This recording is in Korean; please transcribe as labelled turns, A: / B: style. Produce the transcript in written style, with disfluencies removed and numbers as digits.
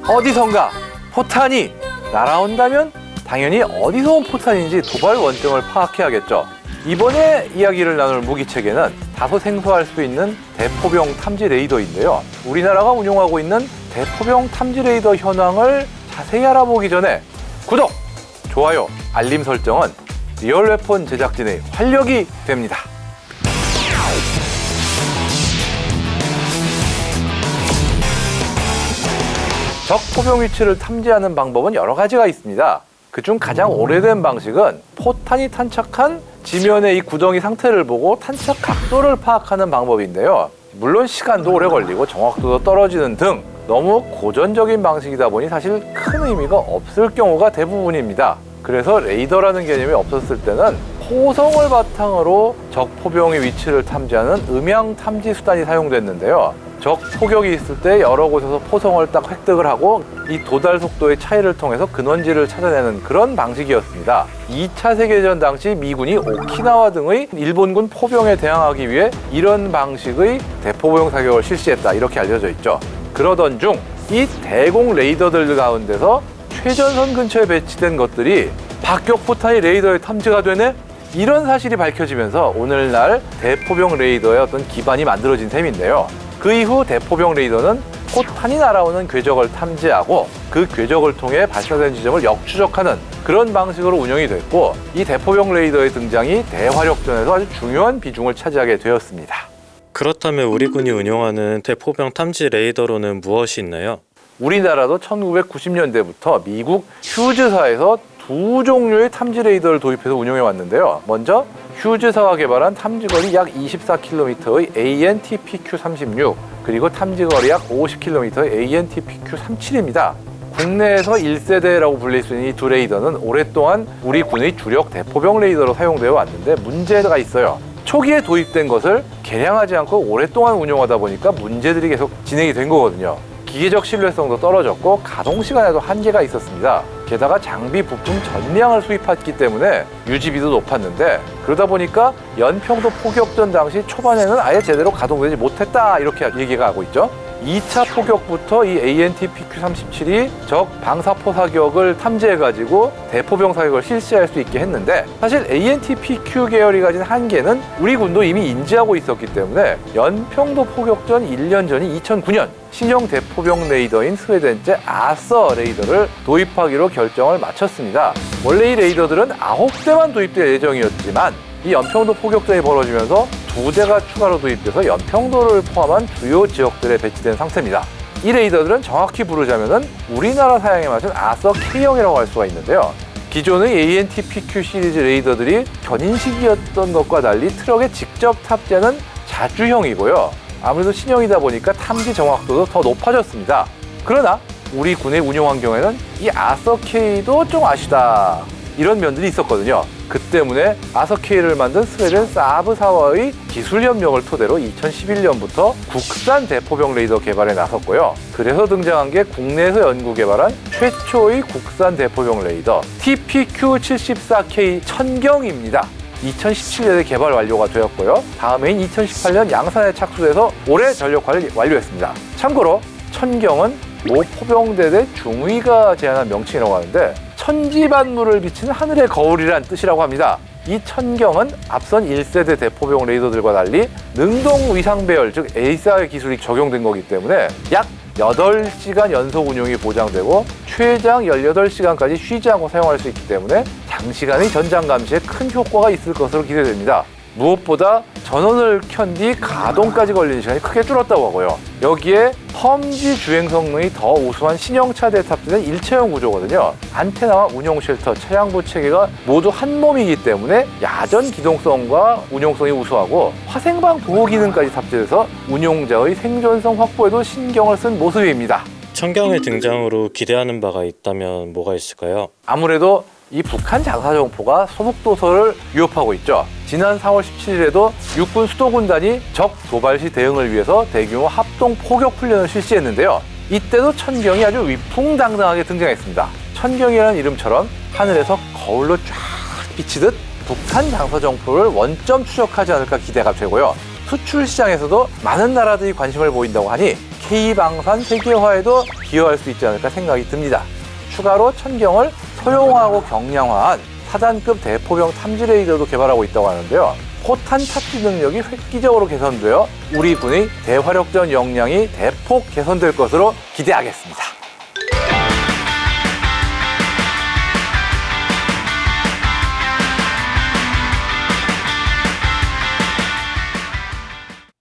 A: 어디선가 포탄이 날아온다면 당연히 어디서 온 포탄인지 도발 원점을 파악해야겠죠. 이번에 이야기를 나눌 무기체계는 다소 생소할 수 있는 대포병 탐지 레이더인데요. 우리나라가 운용하고 있는 대포병 탐지 레이더 현황을 자세히 알아보기 전에 구독, 좋아요, 알림 설정은 리얼웨폰 제작진의 활력이 됩니다. 적 포병 위치를 탐지하는 방법은 여러 가지가 있습니다. 그중 가장 오래된 방식은 포탄이 탄착한 지면의 이 구덩이 상태를 보고 탄착 각도를 파악하는 방법인데요. 물론 시간도 오래 걸리고 정확도도 떨어지는 등 너무 고전적인 방식이다 보니 사실 큰 의미가 없을 경우가 대부분입니다. 그래서 레이더라는 개념이 없었을 때는 포성을 바탕으로 적 포병의 위치를 탐지하는 음향 탐지 수단이 사용됐는데요. 적 포격이 있을 때 여러 곳에서 포성을 딱 획득을 하고 이 도달 속도의 차이를 통해서 근원지를 찾아내는 그런 방식이었습니다. 2차 세계대전 당시 미군이 오키나와 등의 일본군 포병에 대항하기 위해 이런 방식의 대포병 사격을 실시했다, 이렇게 알려져 있죠. 그러던 중 이 대공 레이더들 가운데서 최전선 근처에 배치된 것들이 박격 포탄이 레이더에 탐지가 되네? 이런 사실이 밝혀지면서 오늘날 대포병 레이더의 어떤 기반이 만들어진 셈인데요. 그 이후 대포병 레이더는 포탄이 날아오는 궤적을 탐지하고 그 궤적을 통해 발사된 지점을 역추적하는 그런 방식으로 운영이 됐고, 이 대포병 레이더의 등장이 대화력전에서 아주 중요한 비중을 차지하게 되었습니다.
B: 그렇다면 우리 군이 운용하는 대포병 탐지 레이더로는 무엇이 있나요?
A: 우리나라도 1990년대부터 미국 휴즈사에서 두 종류의 탐지 레이더를 도입해서 운용해 왔는데요. 먼저 휴즈사가 개발한 탐지거리 약 24km의 AN/TPQ-36, 그리고 탐지거리 약 50km의 AN/TPQ-37입니다. 국내에서 1세대라고 불릴 수 있는 이 두 레이더는 오랫동안 우리 군의 주력 대포병 레이더로 사용되어 왔는데 문제가 있어요. 초기에 도입된 것을 개량하지 않고 오랫동안 운용하다 보니까 문제들이 계속 진행이 된 거거든요. 기계적 신뢰성도 떨어졌고 가동 시간에도 한계가 있었습니다. 게다가 장비 부품 전량을 수입했기 때문에 유지비도 높았는데, 그러다 보니까 연평도 포격전 당시 초반에는 아예 제대로 가동되지 못했다, 이렇게 얘기가 하고 있죠. 2차 포격부터 이 AN/TPQ-37이 적 방사포 사격을 탐지해가지고 대포병 사격을 실시할 수 있게 했는데, 사실 AN/TPQ 계열이 가진 한계는 우리 군도 이미 인지하고 있었기 때문에 연평도 포격전 1년 전인 2009년 신형 대포병 레이더인 스웨덴제 아서 레이더를 도입하기로 결정을 마쳤습니다. 원래 이 레이더들은 9대만 도입될 예정이었지만 이 연평도 포격전이 벌어지면서 2대가 추가로 도입돼서 연평도를 포함한 주요 지역들에 배치된 상태입니다. 이 레이더들은 정확히 부르자면은 우리나라 사양에 맞춘 아서 K형이라고 할 수가 있는데요. 기존의 AN/TPQ 시리즈 레이더들이 견인식이었던 것과 달리 트럭에 직접 탑재하는 자주형이고요. 아무래도 신형이다 보니까 탐지 정확도도 더 높아졌습니다. 그러나 우리 군의 운용 환경에는 이 아서 K도 좀 아쉬다, 이런 면들이 있었거든요. 그 때문에 아서 K를 만든 스웨덴 사브사와의 기술 협력을 토대로 2011년부터 국산 대포병 레이더 개발에 나섰고요. 그래서 등장한 게 국내에서 연구 개발한 최초의 국산 대포병 레이더 TPQ-74K 천경입니다. 2017년에 개발 완료가 되었고요. 다음해인 2018년 양산에 착수돼서 올해 전력화를 완료했습니다. 참고로 천경은 모 포병대대 중위가 제안한 명칭이라고 하는데, 천지반물을 비치는 하늘의 거울이란 뜻이라고 합니다. 이 천경은 앞선 1세대 대포병 레이더들과 달리 능동 위상 배열, 즉 ASR 기술이 적용된 거기 때문에 약 8시간 연속 운용이 보장되고 최장 18시간까지 쉬지 않고 사용할 수 있기 때문에 장시간의 전장 감시에 큰 효과가 있을 것으로 기대됩니다. 무엇보다 전원을 켠 뒤 가동까지 걸리는 시간이 크게 줄었다고 하고요. 여기에 험지 주행 성능이 더 우수한 신형 차대에 탑재된 일체형 구조거든요. 안테나와 운용 쉘터, 차량부 체계가 모두 한 몸이기 때문에 야전 기동성과 운용성이 우수하고 화생방 보호 기능까지 탑재돼서 운용자의 생존성 확보에도 신경을 쓴 모습입니다.
B: 천경의 등장으로 기대하는 바가 있다면 뭐가 있을까요?
A: 아무래도 이 북한 장사정포가 소북도서를 위협하고 있죠. 지난 4월 17일에도 육군 수도군단이 적 도발 시 대응을 위해서 대규모 합동 포격 훈련을 실시했는데요. 이때도 천경이 아주 위풍당당하게 등장했습니다. 천경이라는 이름처럼 하늘에서 거울로 쫙 비치듯 북한 장사정포를 원점 추적하지 않을까 기대가 되고요. 수출 시장에서도 많은 나라들이 관심을 보인다고 하니 K방산 세계화에도 기여할 수 있지 않을까 생각이 듭니다. 추가로 천경을 소형화하고 경량화한 사단급 대포병 탐지 레이더도 개발하고 있다고 하는데요. 포탄 탑지 능력이 획기적으로 개선되어 우리 군의 대화력전 역량이 대폭 개선될 것으로 기대하겠습니다.